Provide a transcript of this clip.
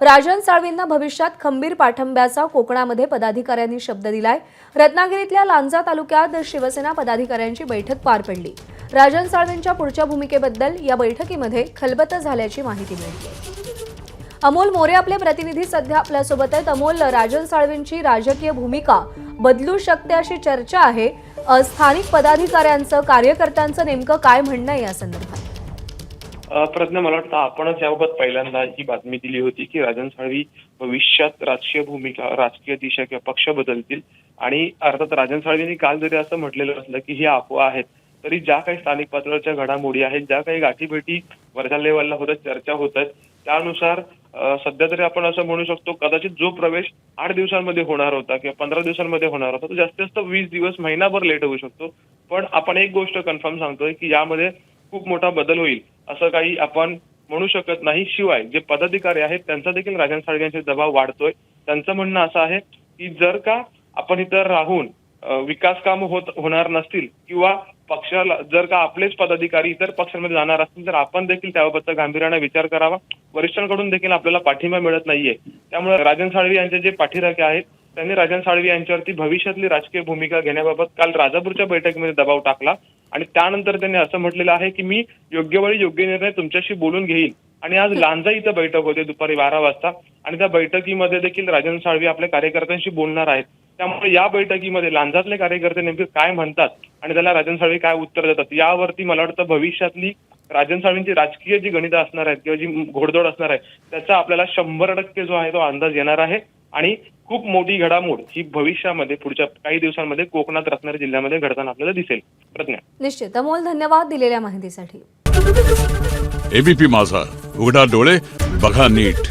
राजन साळवींना भविष्यात खंबीर पाठिंब्याचा कोकणामध्ये पदाधिकाऱ्यांनी शब्द दिलाय। रत्नागिरीतल्या लांजा तालुक्यात शिवसेना पदाधिकाऱ्यांची बैठक पार पडली। राजन साळवींच्या पुढच्या भूमिकेबद्दल या बैठकीमध्ये खलबत झाल्याची माहिती मिळते। अमोल मोरे आपले प्रतिनिधी सध्या आपल्यासोबत आहेत। अमोल, राजन साळवींची राजकीय भूमिका बदलू शकते अशी चर्चा आहे। स्थानिक पदाधिकाऱ्यांचं, कार्यकर्त्यांचं नेमकं काय म्हणणं आहे या संदर्भात? प्रज्ञा, मला वाटतं आपणच याबाबत पहिल्यांदा ही बातमी दिली होती की राजन साळवी भविष्यात राजकीय भूमिका, राजकीय दिशा किंवा पक्ष बदलतील। आणि अर्थात राजन साळवींनी काल जरी असं म्हटलेलं असलं की ही अफवा आहेत, तरी ज्या काही स्थानिक पातळीवरच्या घडामोडी आहेत, ज्या काही गाठीभेटी वरच्या लेवलला होतात, चर्चा होत आहेत, त्यानुसार सध्या तरी आपण असं म्हणू शकतो कदाचित जो प्रवेश 8 दिवसांमध्ये होणार होता किंवा 15 दिवसांमध्ये होणार होता तो जास्तीत जास्त 20 दिवस, महिनाभर लेट होऊ शकतो। पण आपण एक गोष्ट कन्फर्म सांगतोय की यामध्ये खूप मोठा बदल होईल असं काही आपण म्हणू शकत नाही। शिवाय जे पदाधिकारी आहेत त्यांचा देखील राजन साळवी यांचे दबाव वाढतोय। त्यांचं म्हणणं असं आहे की जर का आपण इतर राहून विकास काम होणार नसतील किंवा पक्षाला जर का आपलेच पदाधिकारी इतर पक्षांमध्ये जाणार असतील तर आपण देखील त्याबाबतचा गांभीर्याने विचार करावा। वरिष्ठांकडून देखील आपल्याला पाठिंबा मिळत नाहीये। त्यामुळे राजन साळवी यांचे जे पाठीराखे आहेत त्यांनी राजन साळवी यांच्यावरती भविष्यातली राजकीय भूमिका घेण्याबाबत काल राजापूरच्या बैठकीमध्ये दबाव टाकला आणि त्यानंतर त्यांनी असं म्हटलेलं आहे की मी योग्य वेळी योग्य निर्णय तुमच्याशी बोलून घेईल। आणि आज लांजा इथं बैठक होते दुपारी 12 वाजता आणि त्या बैठकीमध्ये देखील राजन साळवी आपल्या कार्यकर्त्यांशी बोलणार आहेत। त्यामुळे या बैठकीमध्ये लांजातले कार्यकर्ते नेमके काय म्हणतात आणि त्याला राजन साळवी काय उत्तर देतात यावरती मला वाटतं भविष्यातली राजन साळवींची राजकीय जी गणितं असणार आहेत किंवा जी घोडदौड असणार आहे त्याचा आपल्याला 100% जो आहे तो अंदाज येणार आहे। आणि खूप मोठी घडामोड ही भविष्यामध्ये पुढच्या काही दिवसांमध्ये कोकणात रत्नागिरी जिल्ह्यामध्ये घडताना आपल्याला दिसेल। प्रज्ञा, निश्चित अमोल, धन्यवाद दिलेल्या माहितीसाठी। एबीपी माझा, उघडा डोळे बघा नीट।